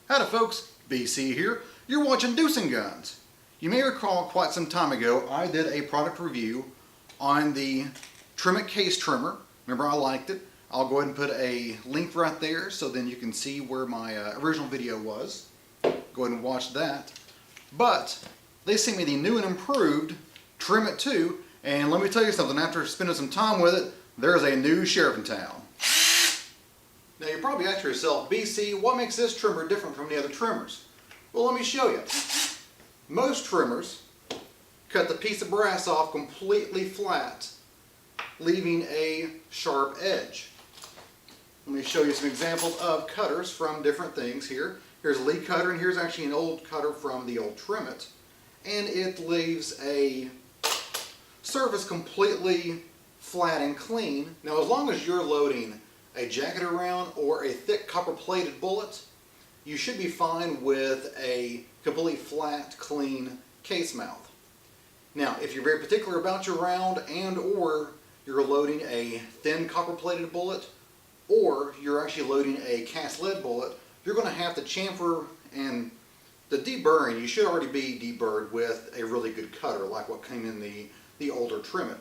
Howdy folks, BC here. You're watching Deucing Guns. You may recall quite some time ago I did a product review on the Trim It case trimmer. Remember, I liked it. I'll go ahead and put a link right there so then you can see where my original video was. Go ahead and watch that. But they sent me the new and improved Trim It 2, and let me tell you something, after spending some time with it, there's a new sheriff in town. Now you're probably asking yourself, BC, what makes this trimmer different from the other trimmers? Well, let me show you. Most trimmers cut the piece of brass off completely flat, leaving a sharp edge. Let me show you some examples of cutters from different things here. Here's a lead cutter, and here's actually an old cutter from the old Trim It. And it leaves a surface completely flat and clean. Now, as long as you're loading a jacketed round or a thick copper plated bullet, you should be fine with a completely flat, clean case mouth. Now, if you're very particular about your round and or you're loading a thin copper plated bullet or you're actually loading a cast lead bullet, you're going to have to chamfer, and the deburring, you should already be deburred with a really good cutter like what came in the older Trim It.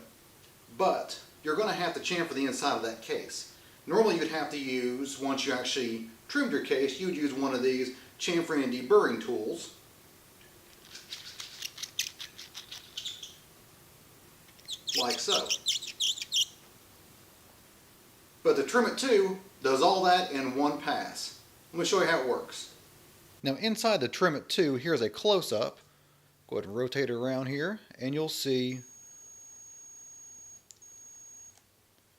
But you're going to have to chamfer the inside of that case. Normally you'd have to use, once you actually trimmed your case, you'd use one of these chamfering and deburring tools. Like so. But the Trim It 2 does all that in one pass. Let me show you how it works. Now inside the Trim It 2, here's a close-up. Go ahead and rotate it around here, and you'll see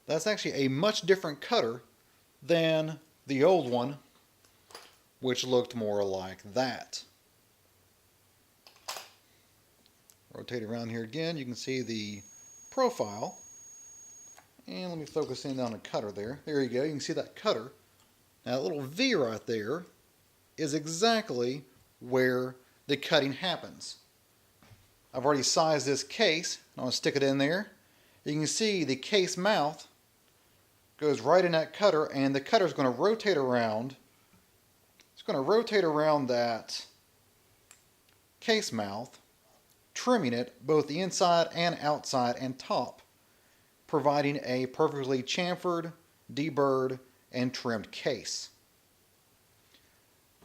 that's actually a much different cutter than the old one, which looked more like that. Rotate around here again, you can see the profile. And let me focus in on the cutter there. There you go, you can see that cutter. Now that little V right there is exactly where the cutting happens. I've already sized this case. I'm going to stick it in there. You can see the case mouth goes right in that cutter, and the cutter is going to rotate around. It's going to rotate around that case mouth, trimming it both the inside and outside and top, providing a perfectly chamfered, deburred, and trimmed case.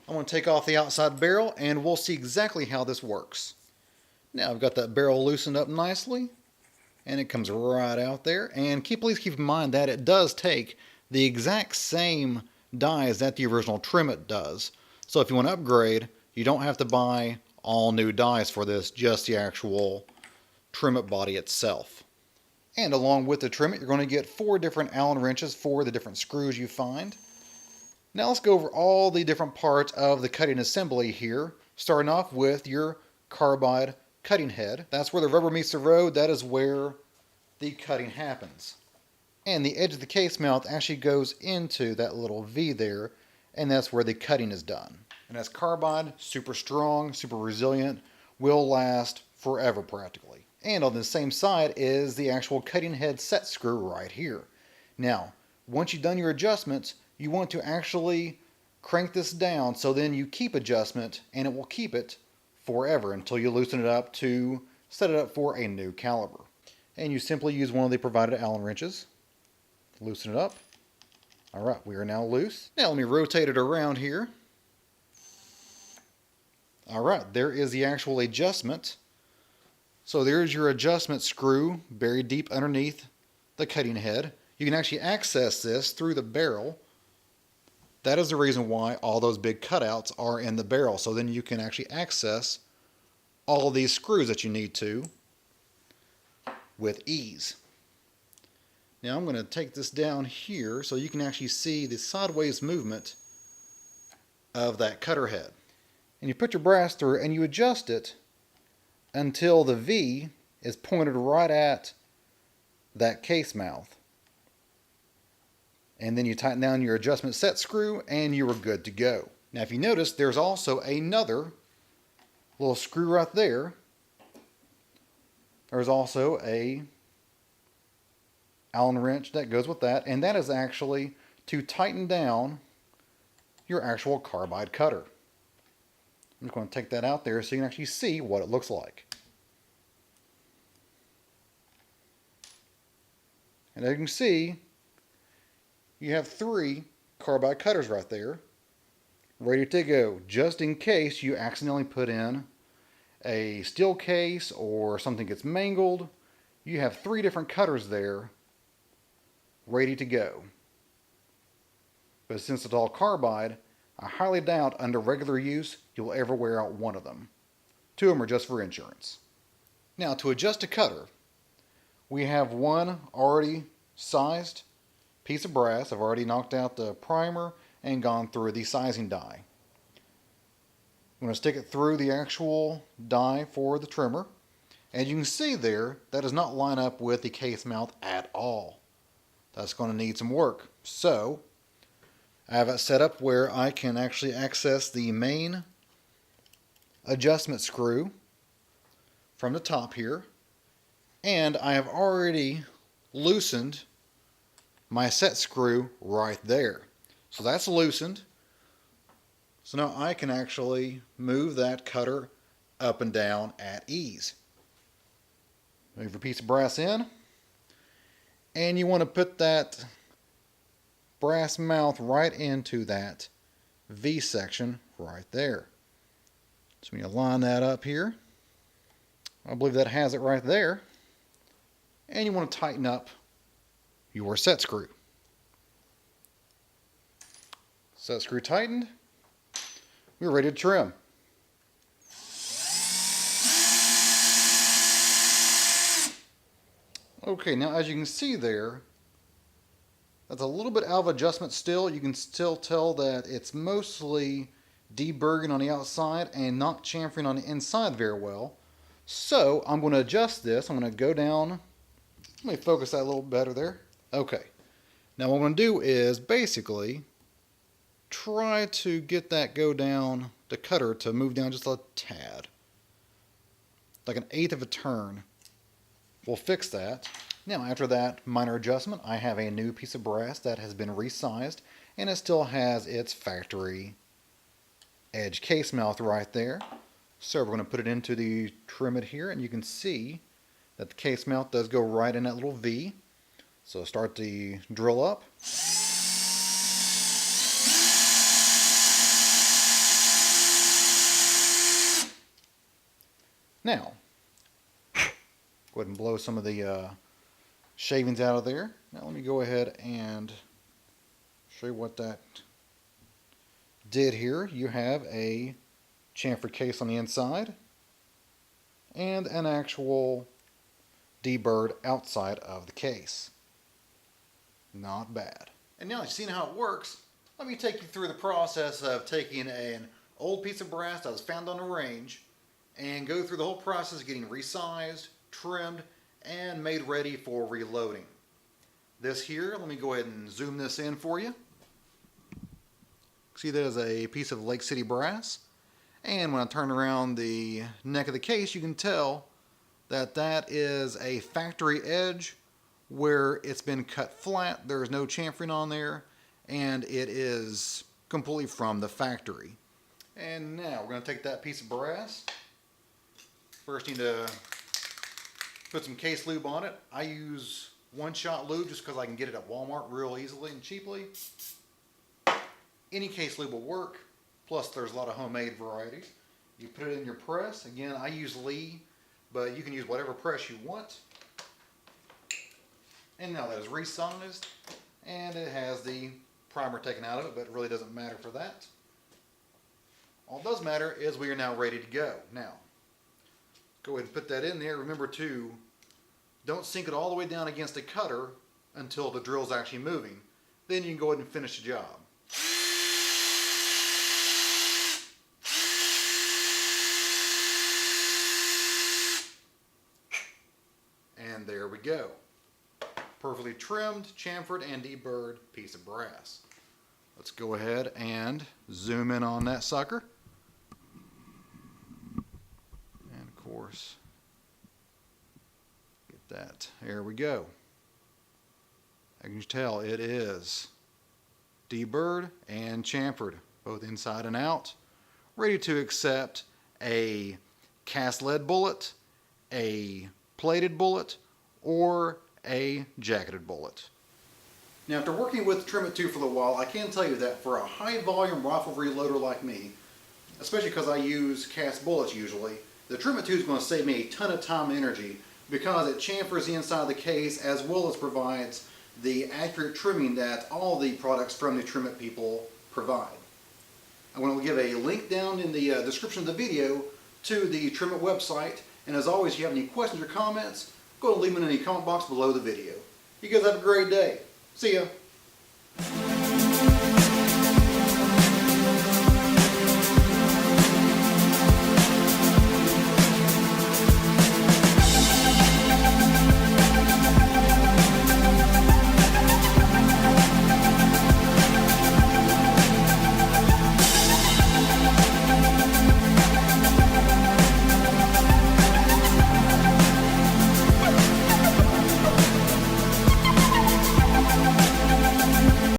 I'm going to take off the outside barrel and we'll see exactly how this works. Now I've got that barrel loosened up nicely, and it comes right out there. And please keep in mind that it does take the exact same dies that the original Trim It does. So if you want to upgrade, you don't have to buy all new dies for this, just the actual Trim It body itself. And along with the Trim It, you're going to get 4 different Allen wrenches for the different screws you find. Now let's go over all the different parts of the cutting assembly here, starting off with your carbide cutting head. That's where the rubber meets the road. That is where the cutting happens. And the edge of the case mouth actually goes into that little V there, and that's where the cutting is done. And that's carbide, super strong, super resilient, will last forever practically. And on the same side is the actual cutting head set screw right here. Now, once you've done your adjustments, you want to actually crank this down so then you keep adjustment, and it will keep it forever until you loosen it up to set it up for a new caliber. And you simply use one of the provided Allen wrenches. Loosen it up. Alright, we are now loose. Now let me rotate it around here. Alright, there is the actual adjustment. So there's your adjustment screw buried deep underneath the cutting head. You can actually access this through the barrel. That is the reason why all those big cutouts are in the barrel. So then you can actually access all of these screws that you need to with ease. Now I'm going to take this down here so you can actually see the sideways movement of that cutter head. And you put your brass through and you adjust it until the V is pointed right at that case mouth. And then you tighten down your adjustment set screw and you are good to go. Now if you notice, there's also another little screw right there. There's also a Allen wrench that goes with that, and that is actually to tighten down your actual carbide cutter. I'm just going to take that out there so you can actually see what it looks like. And as you can see, you have 3 carbide cutters right there, ready to go, just in case you accidentally put in a steel case or something gets mangled. You have 3 different cutters there, ready to go. But since it's all carbide, I highly doubt under regular use you'll ever wear out one of them. 2 of them are just for insurance. Now to adjust a cutter, we have one already sized piece of brass. I've already knocked out the primer and gone through the sizing die. I'm going to stick it through the actual die for the trimmer. And you can see there, that does not line up with the case mount at all. That's going to need some work. So, I have it set up where I can actually access the main adjustment screw from the top here. And I have already loosened my set screw right there. So that's loosened. So now I can actually move that cutter up and down at ease. Move your piece of brass in, and you want to put that brass mouth right into that V section right there. So when you line that up here, I believe that has it right there, and you want to tighten up your set screw. Set screw tightened, we're ready to trim. Okay, now as you can see there, that's a little bit out of adjustment still. You can still tell that it's mostly deburring on the outside and not chamfering on the inside very well. So I'm going to adjust this. I'm going to go down. Let me focus that a little better there. Okay. Now what I'm going to do is basically try to get that go down, the cutter to move down just a tad. Like an eighth of a turn. We'll fix that. Now after that minor adjustment, I have a new piece of brass that has been resized and it still has its factory edge case mouth right there. So we're going to put it into the trim it here, and you can see that the case mouth does go right in that little V. So start the drill up. Now, go ahead and blow some of the shavings out of there. Now let me go ahead and show you what that did here. You have a chamfer case on the inside and an actual deburred outside of the case. Not bad. And now that you've seen how it works, let me take you through the process of taking an old piece of brass that was found on the range and go through the whole process of getting resized, trimmed, and made ready for reloading. This here, let me go ahead and zoom this in for you. See, that is a piece of Lake City brass. And when I turn around the neck of the case, you can tell that that is a factory edge where it's been cut flat. There's no chamfering on there, and it is completely from the factory. And now we're going to take that piece of brass. First, need to put some case lube on it. I use one-shot lube just because I can get it at Walmart real easily and cheaply. Any case lube will work. Plus, there's a lot of homemade varieties. You put it in your press. Again, I use Lee, but you can use whatever press you want. And now that is resized, and it has the primer taken out of it, but it really doesn't matter for that. All that does matter is we are now ready to go. Now, go ahead and put that in there. Remember to don't sink it all the way down against the cutter until the drill's actually moving. Then you can go ahead and finish the job. And there we go. Perfectly trimmed, chamfered, and deburred piece of brass. Let's go ahead and zoom in on that sucker. And of course, get that. There we go. As you can tell, it is deburred and chamfered, both inside and out, ready to accept a cast lead bullet, a plated bullet, or a jacketed bullet. Now, after working with Trim It 2 for a while, I can tell you that for a high volume rifle reloader like me, especially because I use cast bullets usually, the Trim It 2 is going to save me a ton of time and energy because it chamfers the inside of the case as well as provides the accurate trimming that all the products from the Trim It people provide. I'm going to give a link down in the description of the video to the Trim It website, and as always, if you have any questions or comments, go and leave them in the comment box below the video. You guys have a great day. See ya.